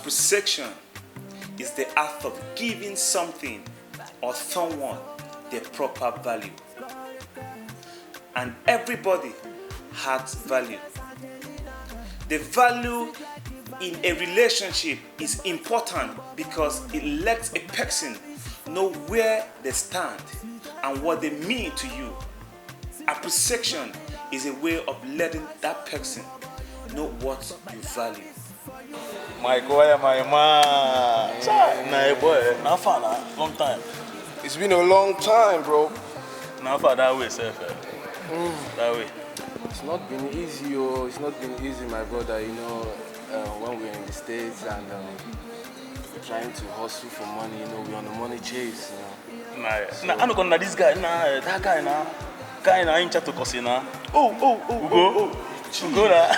Appreciation is the act of giving something or someone the proper value. And everybody has value. The value in a relationship is important because it lets a person know where they stand and what they mean to you. Appreciation is a way of letting that person know what you value. My boy, my man. Nah, boy, not far, long time. It's been a long time, bro. Not far that way, sir. That way. It's not been easy, oh. It's not been easy, my brother. You know, when we're in the States and trying to hustle for money, you know, we're on the money chase, you know. Nah, I'm not gonna this guy, that guy, guy, in chat to Cosina. Oh. Go there.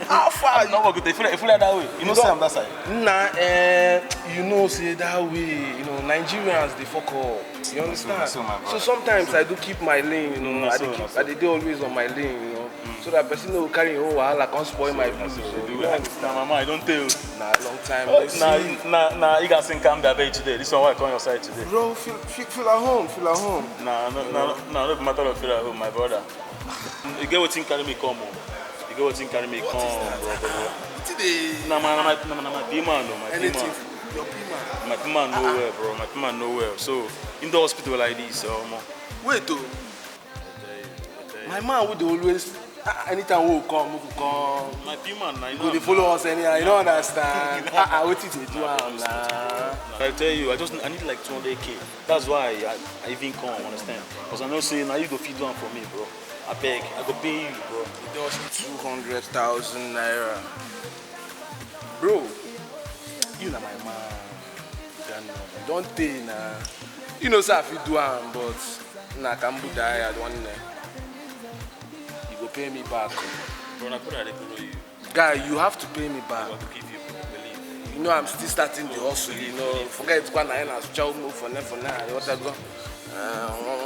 How far? No, but if you like that way, you know, say I'm that side. Nah, you know, say that way. You know, Nigerians they fuck up. You understand? So sometimes I do keep my lane. You know, I do always on my lane. You know, so that person will carry your wahala can't spoil my view. So you know, nah, mama, I don't tell. Nah, long time. Nah, you guys think I'm there today. This one why I come your side today. Bro, feel at home. Feel at home. Nah, no matter of feel at home, my brother. You get what thing carry me come on. You get what thing carry me come, bro. Nah, my P-man, no, my Anything. P-man. Your P-man. My P-man nowhere, bro. My P-man nowhere. So in the hospital like this, Wait, though. My man would always, anytime we come. My P-man, I know. Go they follow us anyhow. You don't understand. What did they do? Nah. I tell you, I need like 200k. That's why I even come, understand? Because I know say now you go feed one for me, bro. I beg, I go pay you, bro. It was 200,000 naira. Bro, you know my man. Don't pay now. You know, sir, if you do am, but na Kambu die at one day. You go pay me back. Bro, I put that you. Guy, you have to pay me back. I will give you, bro, believe. You know, I'm still starting the hustle. You know, forget it's one and child move for now. What I go.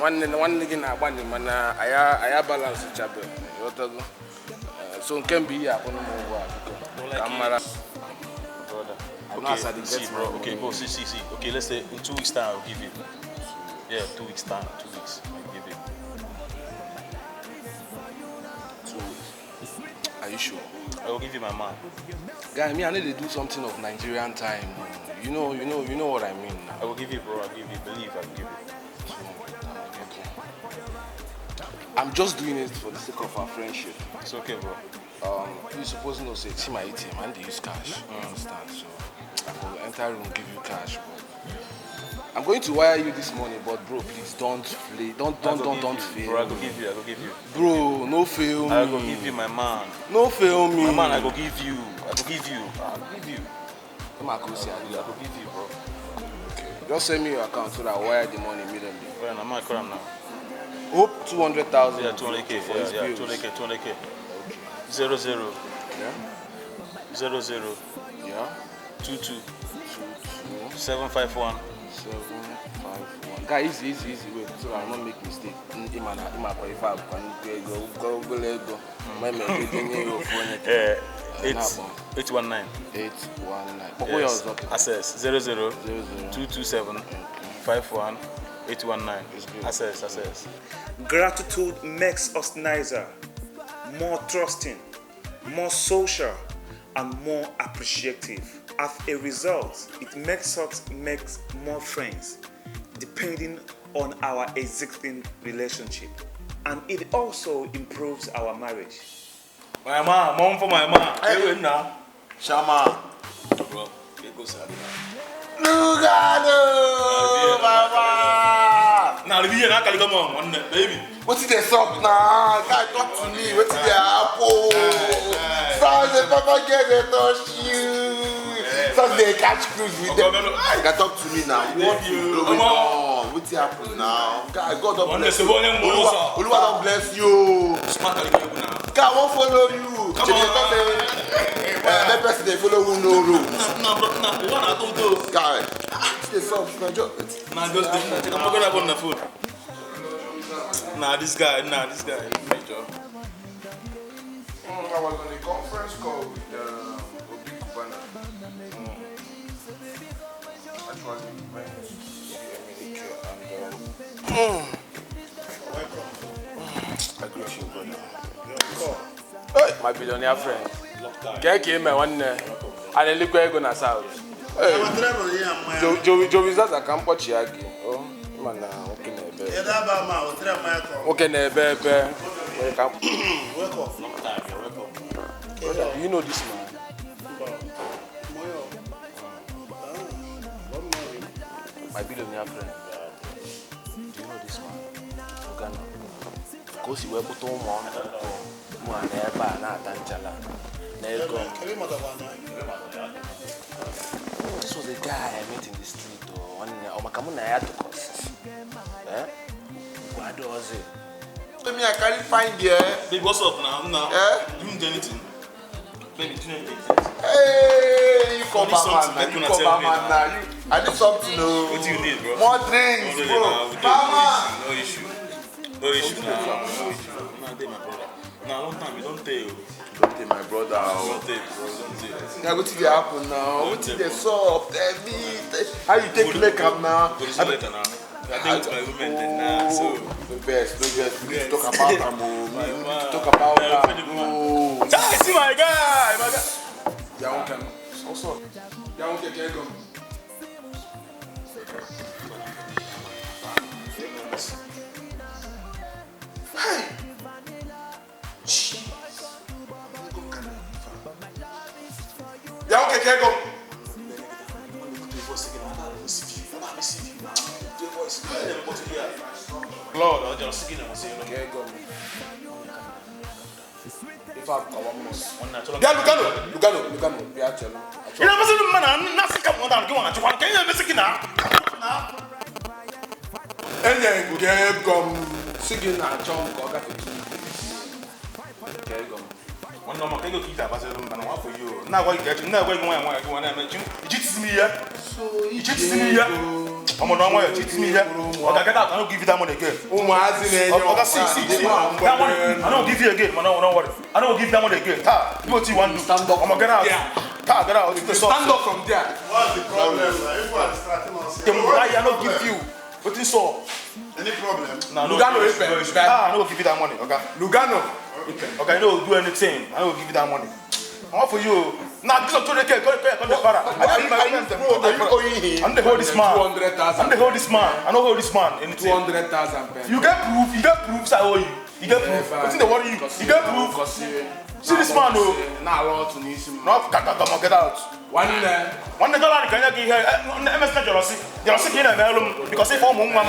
One nigga na one man. I balance each other. What I go. So it can be here. Camera. Okay, see, bro. Okay, bro. See. Okay, let's say in 2 weeks time I'll give you. Yeah, 2 weeks time. 2 weeks. I'll give you. 2 weeks. Are you sure? I will give you my man. Guy, me I need to do something of Nigerian time. You know what I mean. I will give you, bro. I'll give you. Believe I'll give you. Okay. I'm just doing it for the sake of our friendship. It's okay, bro. You supposed to know say see my ATM and they use cash. You understand? So I will enter room give you cash. But I'm going to wire you this morning, but bro, please don't fail. Don't fail. Bro, I go give you. Bro, no fail me. I go give you my man. No fail me. My man, I go give you. I'll give you. Come on, go see. I go give you, bro. Okay. Just send me your account so that I wire the money immediately. Well, I'm not calling now. Hope 200,000. Yeah, 200k. Yeah, 200k. 00. Yeah. 00. Yeah. 22. 751. 751. Guy, easy. Wait, so I will not make mistake. Ima qualify. Go. My man, 819. 819. Yes. Access 00 227 51 819. Access. Gratitude makes us nicer, more trusting, more social, and more appreciative. As a result, it makes us make more friends, depending on our existing relationship. And it also improves our marriage. My mom for my mom. Hey, now. Shama. Bro, it goes out. Lugano, mama. Now, the video now can come on, baby. What is the up now? Guy, talk to me. What is the apple? Stars the papa get the touch you. Stars they catch cruise with them. Guy, talk to me now. What you going on? What's happening now? Guy, God don't bless you. Oluwa don't bless you. Guy, I won't follow you. Come on. That person they follow who no rules. No, one I don't do. Guy, this up, my job. Nah, just I'm not gonna go on the phone. Nah, this guy, major. I was on a conference call with Obi Kubana. actually went to and I greet you, brother. Hey, my billionaire friend. Get came one and a liquor go na south. Hey, Joey that I can watch yagi. Oh, man, okay, nebe. Welcome. Brother, you know this man. My billionaire friend. Do you know this man? Uganda. Because he were put on one. This was a guy I met in the street. What was it? Tell me, I can't find you. Baby, what's up now? You didn't do anything. Baby, do anything. Hey, you come back, man. You You come back, man. Now I need something. What do you need, bro? More drinks, bro. Mama. No issue. No issue now. No issue. Nah, they my brother. Nah, long time. You don't tell. Don't tell my brother. Don't tell, bro. Don't tell. Now go to the apple now. What is the soap? Tell me. How you take makeup now? Go to later now. I deal with my women then now. So the best. We need to talk about them. We need to talk about them. see my guy. My guy. Yeah, okay. What's up? Yeah, okay, can't come. Hey. Yeah, okay, can't come. Lord, I'll just sing them. Can't come. If I come, Yeah, Lugano. we are telling. You know, man, I'm not sick of what I'm going to. Can you listen now? And then can't come. Singing a chunk or that. Can't come. One no more can go keep that for you. Now what you get, now what you want to mention. Cheats me here. So You cheats me here. I'm on one way, cheats me here. Okay, get out, I don't give you that money again. Oh, my husband, Okay, see. That money, I don't give you again, man. Don't worry. I don't give that money again. Do what you want to. Stand up. I'm gonna get out. Get out. stand up from there. What's the problem? If you are starting us, I don't give you. What is so? any problem? No, Lugano is I don't give you that money. Okay. Lugano. Okay, I don't do anything. I don't give you that money. I want for you. Now, this is the para. I'm the oldest man. 200,000. I'm the oldest man. I don't hold this man. 200,000. You get proof. I owe you. You get proof. What's in the worry you? You get proof. See this man, no. Now, Lord, to need some. No, get out. One dollar can you give here? MS jealousy. Jealousy can I mail because if I'm one, no.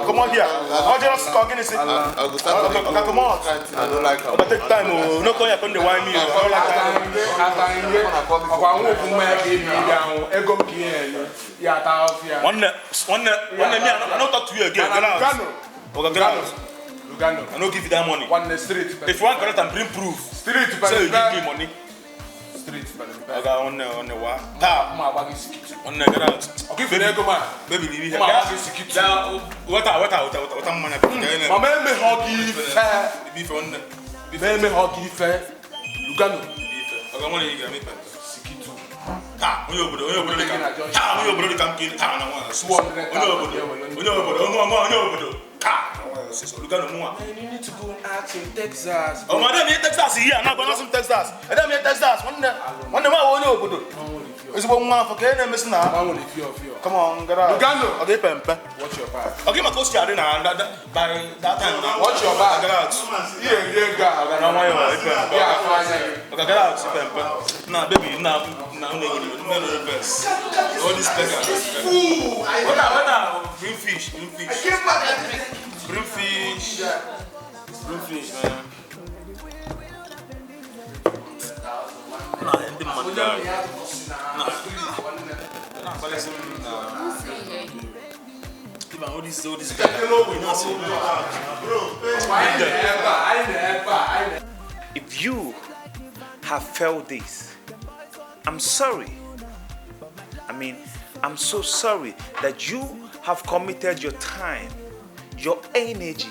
Come on here. I'll just talk in it. Come on. I don't like her. Take time. No, can you wine me? I don't like I don't talk to you again. Get out. Lugano. I don't give you that money. One the street. If you want to bring proof, Street. say you give me money. Street. Okay, on the what? Ta. On the get out. Okay, Fenego man. Baby, leave here. What I'm money. Mama me hockey fair. Beef on the. Me hockey fair. Lugano. Okay, money you get me. Sikitu. Ta. On your brother come. Ta. On your brother come in. Ta. On your brother. Ta. Lugano more. You need to go and ask in Texas. Oh, madam, in Texas here. I'm not going to some Texas. Madam, in Texas. One the man will know. It's one man for getting a missing now. Come on, get out. Lugano. Okay, Pempe. Watch your back. Okay, my coach by that time. Watch your back. Get out. Yeah, God. No, my Yeah, okay, get out, Pempe. Nah, baby, now, the best. All these beggars. What? Bring fish. Bring fish, man. Nah, ending my dad. Nah, but listen, even all these guys. If you have felt this, I'm sorry. I'm so sorry that you have committed your time, your energy,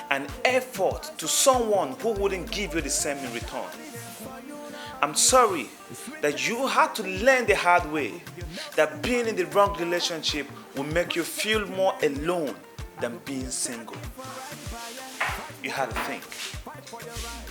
and effort to someone who wouldn't give you the same in return. I'm sorry that you had to learn the hard way that being in the wrong relationship will make you feel more alone than being single. You had to think.